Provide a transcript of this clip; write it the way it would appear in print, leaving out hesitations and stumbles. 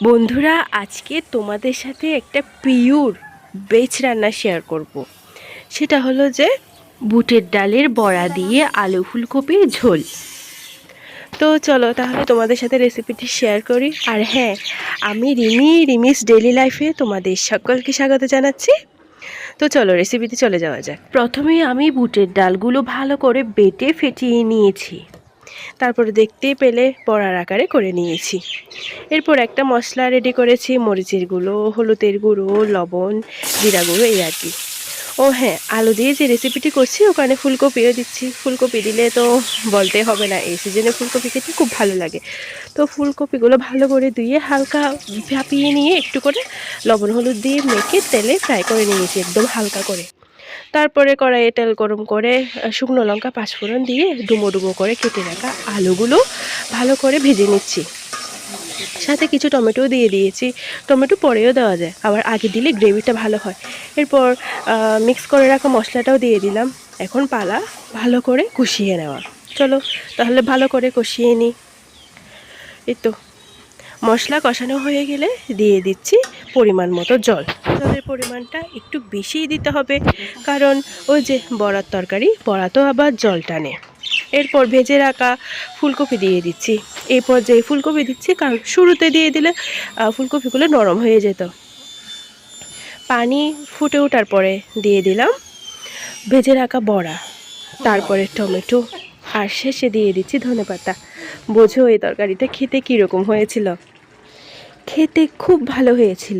বন্ধুরা, আজকে তোমাদের সাথে একটা পিওর ভেজ রান্না শেয়ার করব। সেটা হলো যে বুটের ডালের বড়া দিয়ে আলু ফুলকপির ঝোল। তো চলো তাহলে তোমাদের সাথে রেসিপিটি শেয়ার করি। আর হ্যাঁ, আমি রিমিস ডেইলি লাইফে তোমাদের সকলকে স্বাগত জানাচ্ছি। তো চলো রেসিপিতে চলে যাওয়া যাক। প্রথমে আমি বুটের ডালগুলো ভালো করে বেটে ফেটিয়ে নিয়েছি। তারপরে দেখতেই পেলে বড়ার আকারে করে নিয়েছি। এরপর একটা মশলা রেডি করেছি, মরিচের গুঁড়ো, হলুদের গুঁড়ো, লবণ, জিরা গুঁড়ো, এই আর কি। ও হ্যাঁ, আলু দিয়ে যে রেসিপিটি করছি ওখানে ফুলকপিও দিচ্ছি। ফুলকপি দিলে তো বলতে হবে না, এই সিজনে ফুলকপি খেতে খুব ভালো লাগে। তো ফুলকপিগুলো ভালো করে ধুয়ে হালকা ভাপিয়ে নিয়ে একটু করে লবণ হলুদ দিয়ে মেখে তেলে ফ্রাই করে নিয়েছি একদম হালকা করে। তারপরে কড়াইয়ে তেল গরম করে শুকনো লঙ্কা পাঁচফোড়ন দিয়ে ডুমো ডুমো করে কেটে রাখা আলুগুলো ভালো করে ভেজে নিচ্ছি। সাথে কিছু টমেটো দিয়ে দিয়েছি। টমেটো পরেও দেওয়া যায়, আবার আগে দিলে গ্রেভিটা ভালো হয়। এরপর মিক্স করে রাখা মশলাটাও দিয়ে দিলাম। এখন পালা ভালো করে কষিয়ে নেওয়া। চলো তাহলে ভালো করে কষিয়ে নিই। এই তো মশলা কষানো হয়ে গেলে দিয়ে দিচ্ছি পরিমাণ মতো জল। জলের পরিমাণটা একটু বেশিই দিতে হবে, কারণ ওই যে বড়ার তরকারি, বড়া তো আবার জল টানে। এরপর ভেজে রাখা ফুলকপি দিয়ে দিচ্ছি। এরপর যে ফুলকপি দিচ্ছি, কারণ শুরুতে দিয়ে দিলে ফুলকপিগুলো নরম হয়ে যেত। পানি ফুটে ওঠার পরে দিয়ে দিলাম ভেজে রাখা বড়া, তারপরে টমেটো, আর শেষে দিয়ে দিচ্ছি ধনেপাতা। বোঝো এই তরকারিটা খেতে কীরকম হয়েছিল? খেতে খুব ভালো হয়েছিল।